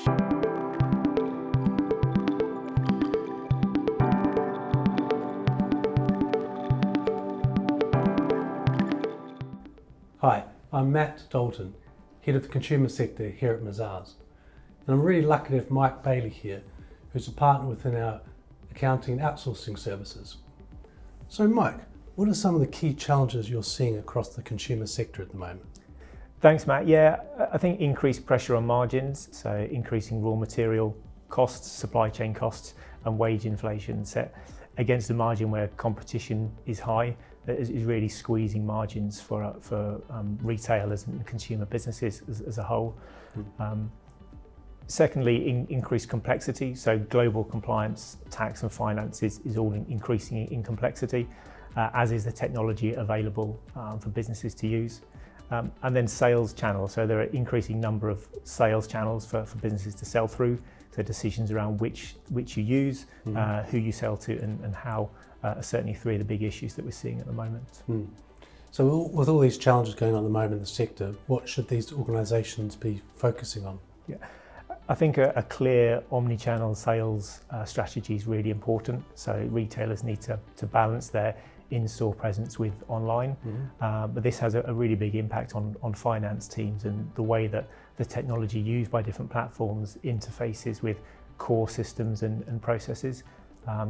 Hi, I'm Matt Dalton, Head of the Consumer Sector here at Mazars. And I'm really lucky to have Mike Bailey here, who's a partner within our accounting and outsourcing services. So Mike, what are some of the key challenges you're seeing across the consumer sector at the moment? Thanks, Matt. Yeah, I think increased pressure on margins, so increasing raw material costs, supply chain costs, and wage inflation set against a margin where competition is high, is really squeezing margins for retailers and consumer businesses as a whole. Secondly, increased complexity, so global compliance, tax and finance is all increasing in complexity, as is the technology available for businesses to use. And then sales channels, so there are increasing number of sales channels for businesses to sell through, so decisions around which you use, who you sell to and how, are certainly three of the big issues that we're seeing at the moment. So with all these challenges going on at the moment in the sector, what should these organisations be focusing on? Yeah, I think a clear omni-channel sales strategy is really important. So retailers need to balance their in-store presence with online, but this has a really big impact on finance teams and the way that the technology used by different platforms interfaces with core systems and processes.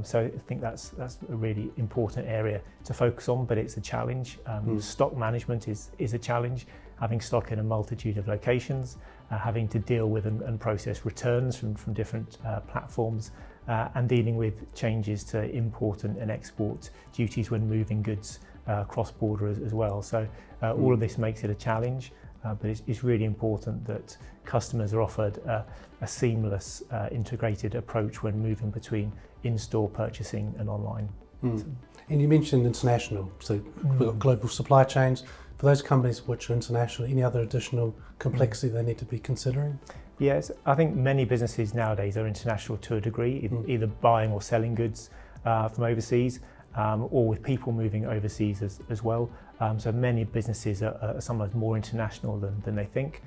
So I think that's a really important area to focus on, but it's a challenge. Stock management is a challenge, having stock in a multitude of locations, having to deal with and process returns from different platforms, and dealing with changes to import and export duties when moving goods cross-border as well. So all of this makes it a challenge, but it's really important that customers are offered a seamless integrated approach when moving between in-store purchasing and online. And you mentioned international, so we've got global supply chains. For those companies which are international, any other additional complexity they need to be considering? Yes, I think many businesses nowadays are international to a degree, either buying or selling goods from overseas, or with people moving overseas as well. So many businesses are sometimes more international than they think.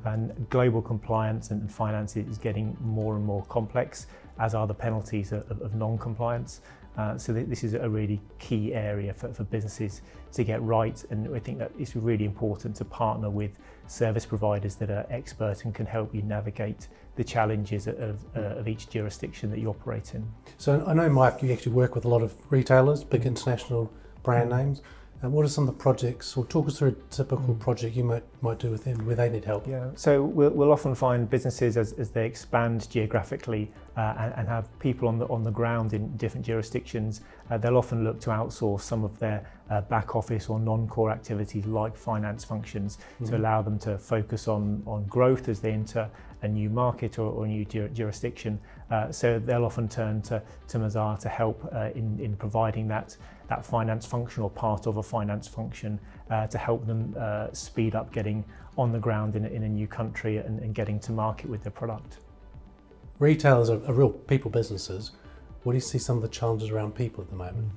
And global compliance and finance is getting more and more complex, as are the penalties of non-compliance. So this is a really key area for businesses to get right, and I think that it's really important to partner with service providers that are expert and can help you navigate the challenges of each jurisdiction that you operate in. So I know, Mike, you actually work with a lot of retailers, big international brand names. And what are some of the projects, or talk us through a typical project you might do with them where they need help? Yeah, so we'll often find businesses as they expand geographically and have people on the ground in different jurisdictions, they'll often look to outsource some of their back office or non-core activities like finance functions to allow them to focus on growth as they enter a new market or a new jurisdiction. So they'll often turn to Mazars to help in providing that finance function or part of a finance function to help them speed up getting on the ground in a new country and getting to market with their product. Retailers are real people businesses. What do you see some of the challenges around people at the moment?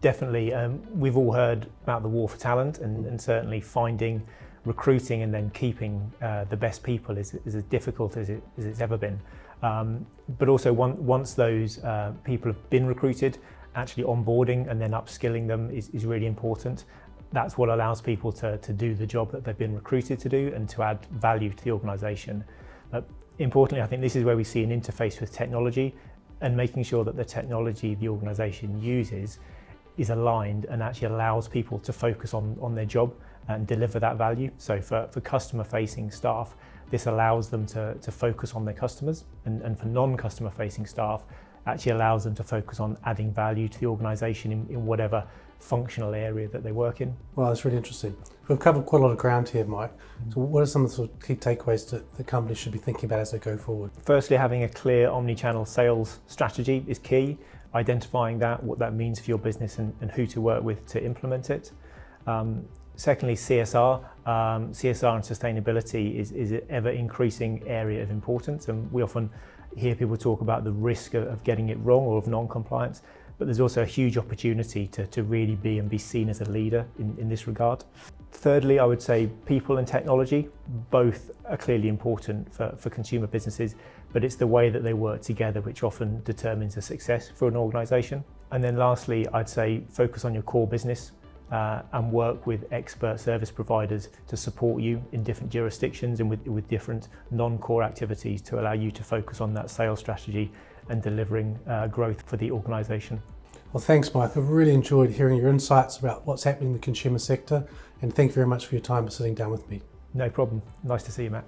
Definitely. We've all heard about the war for talent, and certainly finding, recruiting and then keeping the best people is as difficult as it's ever been. But also once those people have been recruited, actually onboarding and then upskilling them is really important. That's what allows people to do the job that they've been recruited to do and to add value to the organisation. But importantly, I think this is where we see an interface with technology and making sure that the technology the organisation uses is aligned and actually allows people to focus on their job and deliver that value. So for customer facing staff, this allows them to focus on their customers, and for non-customer facing staff, actually allows them to focus on adding value to the organisation in whatever functional area that they work in. Well, that's really interesting. We've covered quite a lot of ground here, Mike. So what are some of the sort of key takeaways that the company should be thinking about as they go forward? Firstly, having a clear omni-channel sales strategy is key. Identifying what that means for your business and who to work with to implement it. Secondly, CSR. CSR and sustainability is an ever increasing area of importance, and we often hear people talk about the risk of getting it wrong or of non-compliance, but there's also a huge opportunity to really be seen as a leader in this regard. Thirdly, I would say people and technology, both are clearly important for consumer businesses, but it's the way that they work together which often determines the success for an organisation. And then lastly, I'd say focus on your core business and work with expert service providers to support you in different jurisdictions and with different non-core activities to allow you to focus on that sales strategy and delivering growth for the organisation. Well, thanks, Mike. I've really enjoyed hearing your insights about what's happening in the consumer sector, and thank you very much for your time for sitting down with me. No problem. Nice to see you, Matt.